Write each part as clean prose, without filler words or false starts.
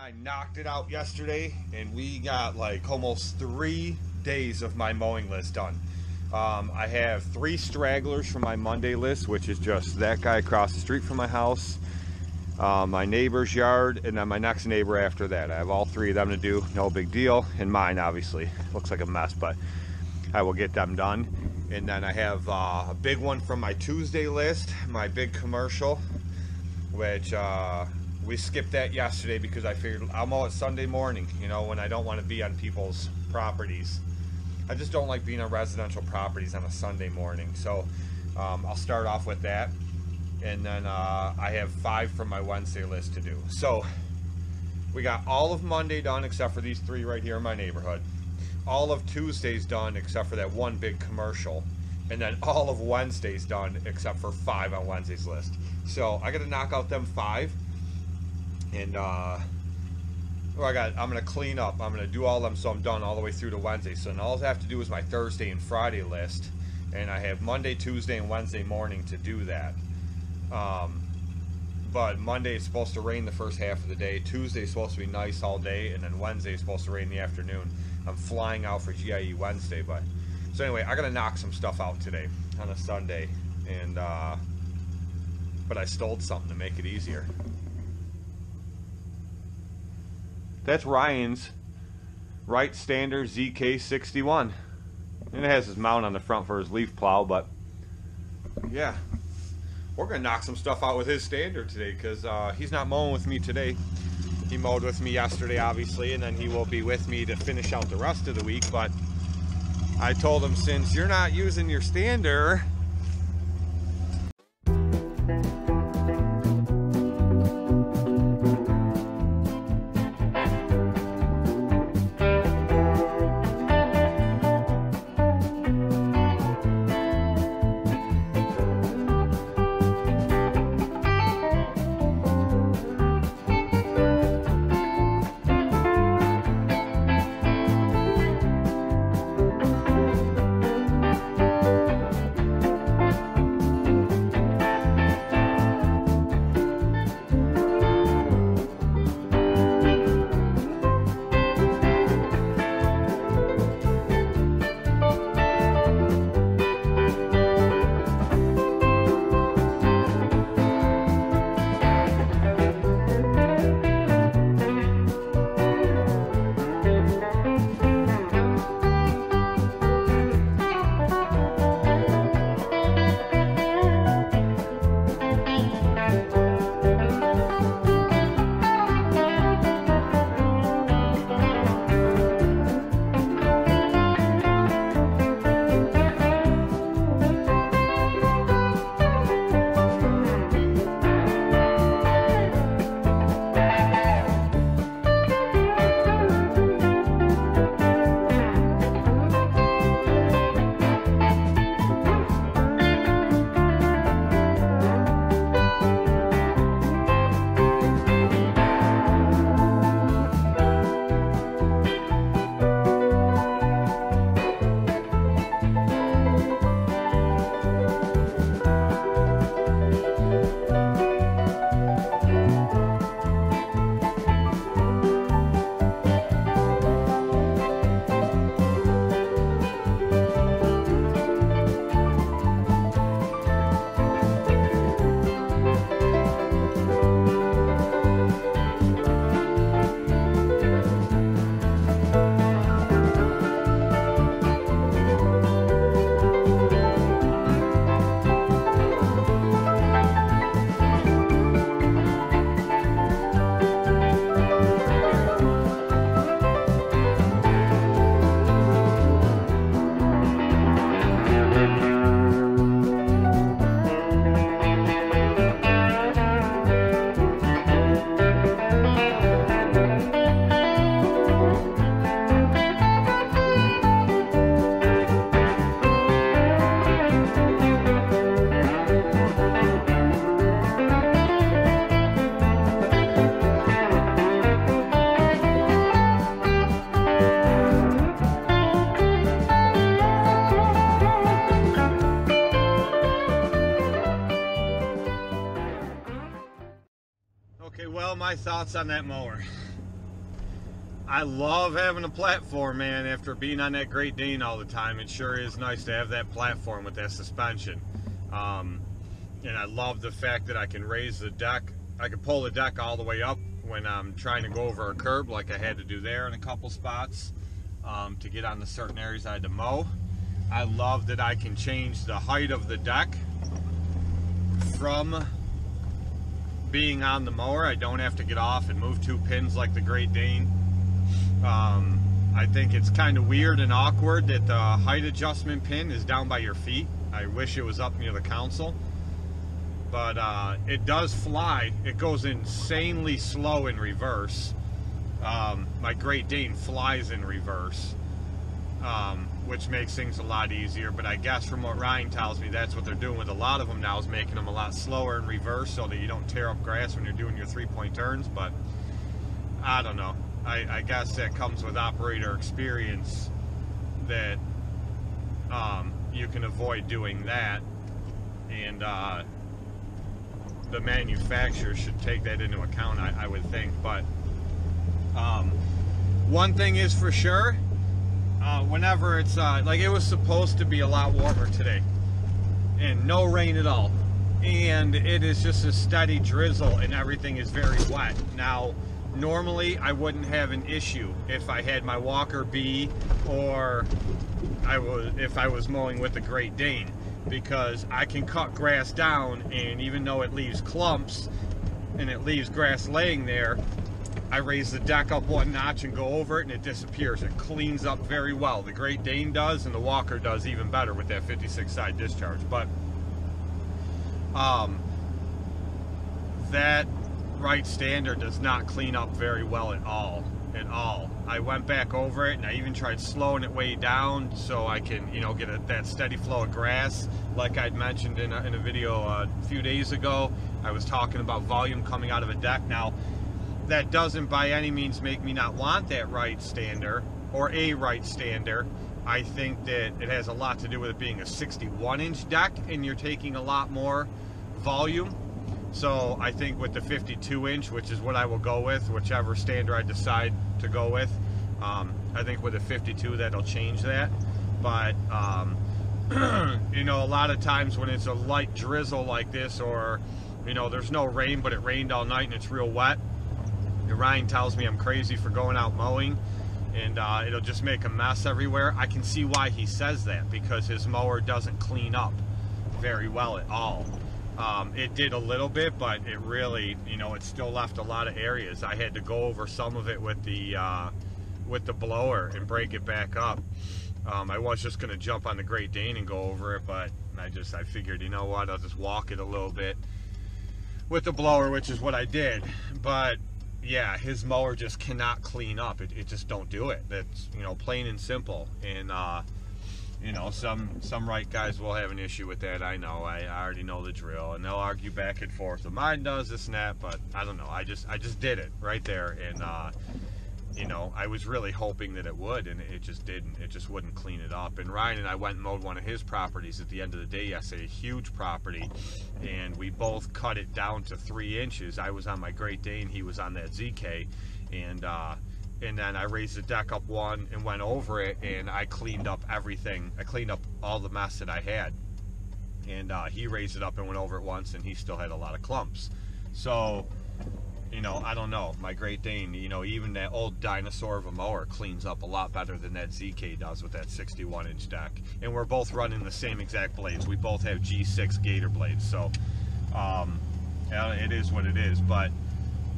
I knocked it out yesterday, and we got like almost 3 days of my mowing list done. I have 3 stragglers from my Monday list, which is just that guy across the street from my house, my neighbor's yard, and then my next neighbor after that. I have all 3 of them to do, no big deal. And mine, obviously, looks like a mess, but I will get them done. And then I have a big one from my Tuesday list, my big commercial, which we skipped that yesterday because I figured I'll mow it Sunday morning, you know, when I don't want to be on people's properties. I just don't like being on residential properties on a Sunday morning. So I'll start off with that. And then I have 5 from my Wednesday list to do. So we got all of Monday done except for these 3 right here in my neighborhood. All of Tuesday's done except for that one big commercial. And then all of Wednesday's done except for 5 on Wednesday's list. So I got to knock out them 5. And I'm gonna clean up. I'm gonna do all of them so I'm done all the way through to Wednesday. So now all I have to do is my Thursday and Friday list, and I have Monday, Tuesday, and Wednesday morning to do that. But Monday is supposed to rain the first half of the day. Tuesday is supposed to be nice all day, and then Wednesday is supposed to rain in the afternoon. I'm flying out for GIE Wednesday, but so anyway, I gotta knock some stuff out today on a Sunday, and but I stole something to make it easier. That's Ryan's Wright Standard ZK 61. And it has his mount on the front for his leaf plow, but yeah. We're going to knock some stuff out with his standard today because he's not mowing with me today. He mowed with me yesterday, obviously, and then he will be with me to finish out the rest of the week. But I told him, since you're not using your standard, my thoughts on that mower. I love having a platform, man. After being on that Great Dane all the time, it sure is nice to have that platform with that suspension. And I love the fact that I can raise the deck. I can pull the deck all the way up when I'm trying to go over a curb, like I had to do there in a couple spots to get on the certain areas I had to mow. I love that I can change the height of the deck from being on the mower. I don't have to get off and move 2 pins like the Great Dane. I think it's kind of weird and awkward that the height adjustment pin is down by your feet. I wish it was up near the console. But it does fly. It goes insanely slow in reverse. My Great Dane flies in reverse, which makes things a lot easier. But I guess from what Ryan tells me, that's what they're doing with a lot of them now, is making them a lot slower in reverse so that you don't tear up grass when you're doing your 3-point turns. But I don't know. I guess that comes with operator experience, that you can avoid doing that. And the manufacturer should take that into account, I would think. But one thing is for sure, whenever it's like, it was supposed to be a lot warmer today and no rain at all, and it is just a steady drizzle and everything is very wet. Now normally I wouldn't have an issue if I had my Walker B, or if I was mowing with the Great Dane, because I can cut grass down, and even though it leaves clumps and it leaves grass laying there, I raise the deck up 1 notch and go over it and it disappears. It cleans up very well. The Great Dane does, and the Walker does even better with that 56 side discharge. But that Wright standard does not clean up very well at all. I went back over it and I even tried slowing it way down so I can, you know, get that steady flow of grass. Like I'd mentioned in a video a few days ago, I was talking about volume coming out of a deck. Now, that doesn't by any means make me not want that Wright stander, or a Wright stander. I think that it has a lot to do with it being a 61-inch deck and you're taking a lot more volume. So I think with the 52-inch, which is what I will go with, whichever stander I decide to go with, I think with a 52 that'll change that. But you know, a lot of times when it's a light drizzle like this, or you know, there's no rain but it rained all night and it's real wet, and Ryan tells me I'm crazy for going out mowing and it'll just make a mess everywhere. I can see why he says that, because his mower doesn't clean up very well at all. It did a little bit, but it really, you know, it still left a lot of areas. I had to go over some of it with the blower and break it back up. I was just going to jump on the Great Dane and go over it, but I figured, you know what, I'll just walk it a little bit with the blower, which is what I did. But yeah, his mower just cannot clean up. It just don't do it. That's, you know, plain and simple. And you know, some Wright guys will have an issue with that. I know. I already know the drill, and they'll argue back and forth. So mine does this and that, but I don't know. I just did it right there, and you know, I was really hoping that it would, and it just didn't. It just wouldn't clean it up. And Ryan and I went and mowed one of his properties at the end of the day yesterday, a huge property, and we both cut it down to 3 inches. I was on my Great Dane, he was on that ZK, and then I raised the deck up 1 and went over it, and I cleaned up everything. I cleaned up all the mess that I had. And he raised it up and went over it once, and he still had a lot of clumps. So, you know, I don't know. My Great Dane, you know, even that old dinosaur of a mower cleans up a lot better than that ZK does with that 61-inch deck. And we're both running the same exact blades. We both have G6 Gator blades. So, it is what it is. But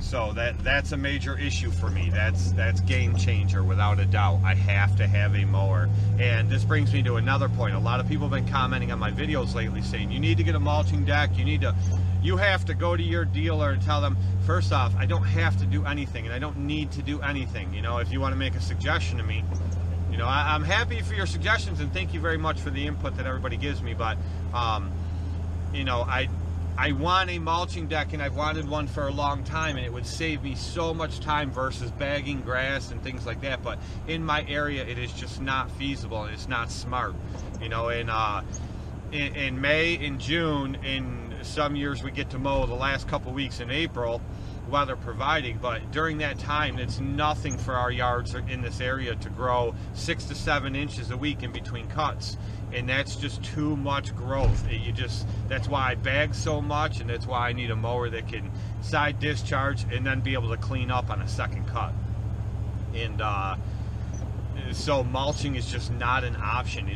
so that's a major issue for me. That's game changer without a doubt. I have to have a mower. And this brings me to another point. A lot of people have been commenting on my videos lately saying, you need to get a mulching deck, you have to go to your dealer and tell them, first off, I don't have to do anything, and I don't need to do anything. You know, if you want to make a suggestion to me, you know, I'm happy for your suggestions, and thank you very much for the input that everybody gives me. But you know, I want a mulching deck, and I've wanted one for a long time, and it would save me so much time versus bagging grass and things like that. But in my area, it is just not feasible, and it's not smart. You know, in May and June, in some years we get to mow the last couple weeks in April, weather providing, but during that time it's nothing for our yards in this area to grow 6 to 7 inches a week in between cuts, and that's just too much growth. That's why I bag so much, and that's why I need a mower that can side discharge and then be able to clean up on a second cut. And so mulching is just not an option.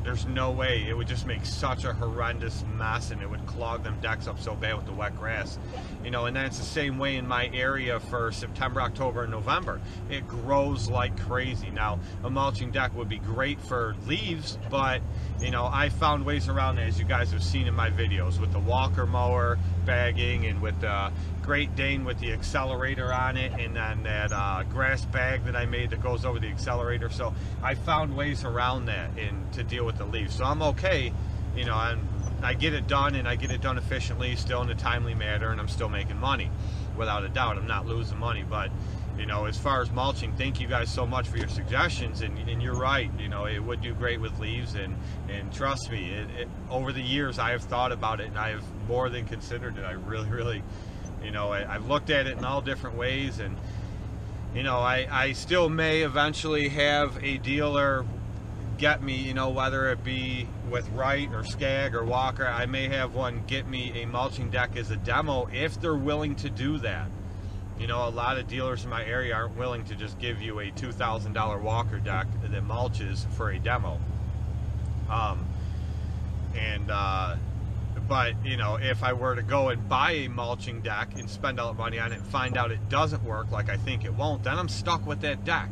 There's no way. It would just make such a horrendous mess, and it would clog them decks up so bad with the wet grass. And then it's the same way in my area for September, October, and November. It grows like crazy. Now, a mulching deck would be great for leaves, but I found ways around it, as you guys have seen in my videos, with the walker mower bagging, and with the Great Dane with the accelerator on it, and then that grass bag that I made that goes over the accelerator. So I found ways around that and to deal with the leaves. So I'm okay, I get it done, and I get it done efficiently, still in a timely manner, and I'm still making money, without a doubt. I'm not losing money. But as far as mulching, thank you guys so much for your suggestions, and you're right, it would do great with leaves, and trust me, over the years I have thought about it, and I have more than considered it. I really I've looked at it in all different ways, and I still may eventually have a dealer get me, whether it be with Wright or Scag or Walker, I may have one get me a mulching deck as a demo if they're willing to do that. A lot of dealers in my area aren't willing to just give you a $2,000 Walker deck that mulches for a demo. But if I were to go and buy a mulching deck and spend all the money on it and find out it doesn't work like I think it won't, then I'm stuck with that deck.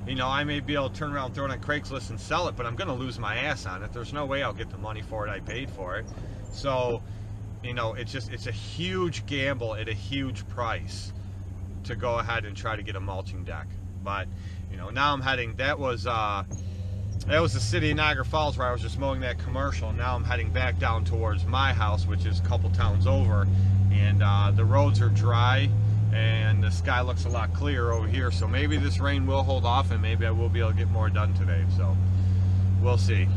I may be able to turn around, throw it on Craigslist and sell it, but I'm going to lose my ass on it. There's no way I'll get the money for it I paid for it. So, it's a huge gamble at a huge price to go ahead and try to get a mulching deck. But, now I'm heading, that was the city of Niagara Falls where I was just mowing that commercial. Now I'm heading back down towards my house, which is a couple towns over, and the roads are dry, and the sky looks a lot clearer over here. So maybe this rain will hold off, and maybe I will be able to get more done today. So we'll see.